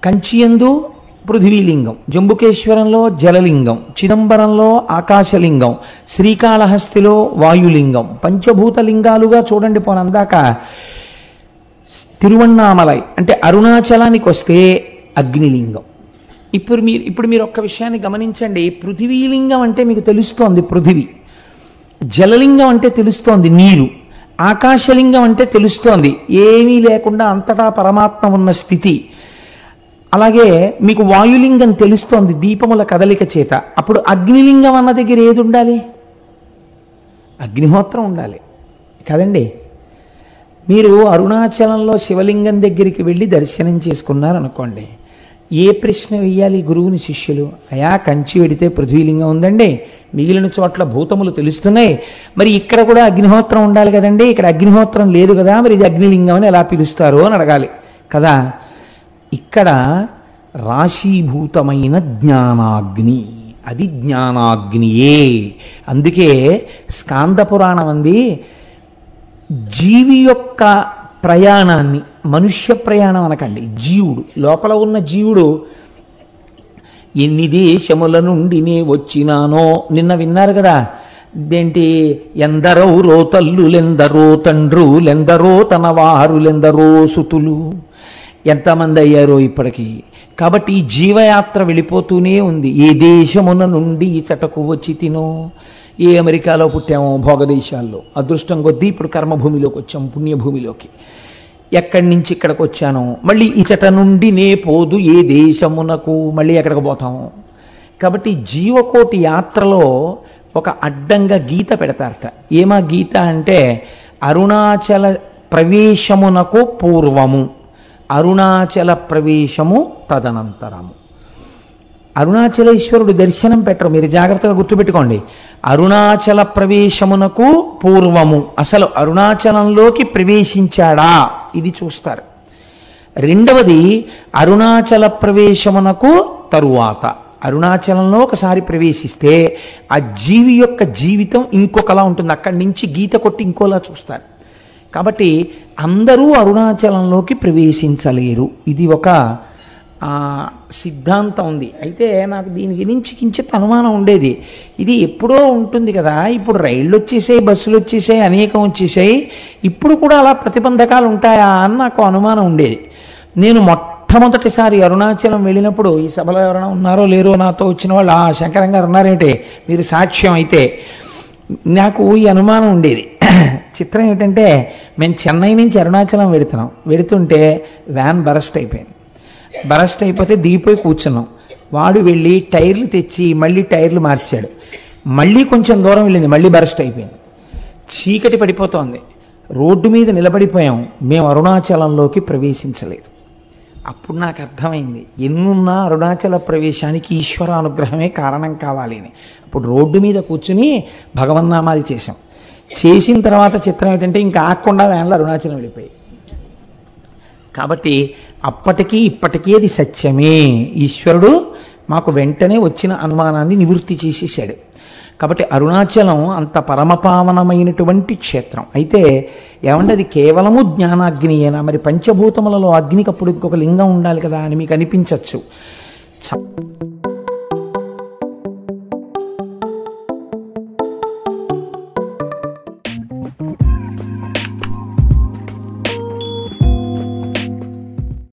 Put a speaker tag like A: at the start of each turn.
A: కంచియందు పృథివీలింగం, జంబుకేశ్వరంలో జలలింగం, చిదంబరంలో ఆకాశలింగం, శ్రీకాళహస్తిలో వాయులింగం. పంచభూత లింగాలుగా చూడండి. పోనందాక తిరువణ్ణామలై అంటే అరుణాచలానికి వస్తే అగ్నిలింగం. ఇప్పుడు మీరు ఒక్క విషయాన్ని గమనించండి. పృథివీలింగం అంటే మీకు తెలుస్తోంది పృథివీ, జలలింగం అంటే తెలుస్తోంది నీరు, ఆకాశలింగం అంటే తెలుస్తోంది ఏమీ లేకుండా అంతటా పరమాత్మ ఉన్న స్థితి. అలాగే మీకు వాయులింగం తెలుస్తోంది దీపముల కదలిక చేత. అప్పుడు అగ్నిలింగం అన్న దగ్గర ఏది ఉండాలి? అగ్నిహోత్రం ఉండాలి కదండి. మీరు అరుణాచలంలో శివలింగం దగ్గరికి వెళ్ళి దర్శనం చేసుకున్నారనుకోండి, ఏ ప్రశ్న వెయ్యాలి గురువుని శిష్యులు? అయా, కంచి వెడితే పృథ్వీలింగం ఉందండి, మిగిలిన చోట్ల భూతములు తెలుస్తున్నాయి, మరి ఇక్కడ కూడా అగ్నిహోత్రం ఉండాలి కదండి, ఇక్కడ అగ్నిహోత్రం లేదు కదా, మరి ఇది అగ్నిలింగం అని ఎలా పిలుస్తారు అని అడగాలి కదా. ఇక్కడ రాశీభూతమైన జ్ఞానాగ్ని, అది జ్ఞానాగ్నియే. అందుకే స్కాంద పురాణం అంది జీవి యొక్క ప్రయాణాన్ని, మనుష్య ప్రయాణం అనకండి, జీవుడు లోపల ఉన్న జీవుడు ఎన్ని దేశముల నుండి నే వచ్చినానో నిన్న విన్నారు కదా. ఇదేంటి, ఎందరో రోతల్లులెందరో తండ్రులెందరో తన వారులెందరో సుతులు, ఎంతమంది అయ్యారో ఇప్పటికీ. కాబట్టి ఈ జీవయాత్ర వెళ్ళిపోతూనే ఉంది. ఏ దేశమున నుండి ఈ చటకు వచ్చి తినో, ఏ అమెరికాలో పుట్టామో భోగదేశాల్లో, అదృష్టం కొద్దీ ఇప్పుడు కర్మభూమిలోకి వచ్చాం, పుణ్యభూమిలోకి. ఎక్కడి నుంచి ఇక్కడికి వచ్చానో, మళ్ళీ ఇచట నుండి నే పోదు ఏ దేశమునకు, మళ్ళీ ఎక్కడికి పోతాము. కాబట్టి జీవకోటి యాత్రలో ఒక అడ్డంగా గీత పెడతారట. ఏమా గీత అంటే, అరుణాచల ప్రవేశమునకు పూర్వము, అరుణాచల ప్రవేశము తదనంతరము. అరుణాచలేశ్వరుడు దర్శనం పెట్టరు, మీరు జాగ్రత్తగా గుర్తుపెట్టుకోండి. అరుణాచల ప్రవేశమునకు పూర్వము, అసలు అరుణాచలంలోకి ప్రవేశించాడా ఇది చూస్తారు. రెండవది అరుణాచల ప్రవేశమునకు తరువాత, అరుణాచలంలో ఒకసారి ప్రవేశిస్తే ఆ జీవి యొక్క జీవితం ఇంకొకలా ఉంటుంది, అక్కడి నుంచి గీత కొట్టి ఇంకోలా చూస్తారు. కాబట్టి అందరూ అరుణాచలంలోకి ప్రవేశించలేరు, ఇది ఒక సిద్ధాంతం ఉంది. అయితే నాకు దీని గురించి కించిత్ అనుమానం ఉండేది. ఇది ఎప్పుడో ఉంటుంది కదా, ఇప్పుడు రైళ్ళు వచ్చేసాయి, బస్సులు వచ్చేసాయి, అనేకం వచ్చేసాయి, ఇప్పుడు కూడా అలా ప్రతిబంధకాలు ఉంటాయా అని నాకు అనుమానం ఉండేది. నేను మొట్టమొదటిసారి అరుణాచలం వెళ్ళినప్పుడు, ఈ సభలో ఎవరైనా ఉన్నారో లేరో నాతో వచ్చిన వాళ్ళు, శంకరం గారు ఉన్నారేంటే మీరు సాక్ష్యం అయితే, నాకు ఈ అనుమానం ఉండేది. చిత్రం ఏంటంటే, మేము చెన్నై నుంచి అరుణాచలం వెడుతుంటే వ్యాన్ బరస్ట్ అయిపోయింది. బరస్ట్ అయిపోతే దిగిపోయి కూర్చున్నాం. వాడు వెళ్ళి టైర్లు తెచ్చి మళ్ళీ టైర్లు మార్చాడు. మళ్ళీ కొంచెం దూరం వెళ్ళింది, మళ్ళీ బరస్ట్ అయిపోయింది. చీకటి పడిపోతోంది, రోడ్డు మీద నిలబడిపోయాం. మేము అరుణాచలంలోకి ప్రవేశించలేదు. అప్పుడు నాకు అర్థమైంది, ఎన్నున్నా అరుణాచల ప్రవేశానికి ఈశ్వరానుగ్రహమే కారణం కావాలి అని. అప్పుడు రోడ్డు మీద కూర్చుని భగవన్నామాలు చేశాం. చేసిన తర్వాత చిత్రం ఏంటంటే, ఇంకా ఆగకుండా వ్యాన్లో అరుణాచలం వెళ్ళిపోయి. కాబట్టి అప్పటికీ ఇప్పటికీ అది సత్యమే. ఈశ్వరుడు మాకు వెంటనే వచ్చిన అనుమానాన్ని నివృత్తి చేసేసాడు. కాబట్టి అరుణాచలం అంత పరమపావనమైనటువంటి క్షేత్రం. అయితే ఏమంటే అది కేవలము జ్ఞానాగ్నియేనా? మరి పంచభూతములలో అగ్నికి అప్పుడు ఇంకొక లింగం ఉండాలి కదా అని మీకు అనిపించవచ్చు.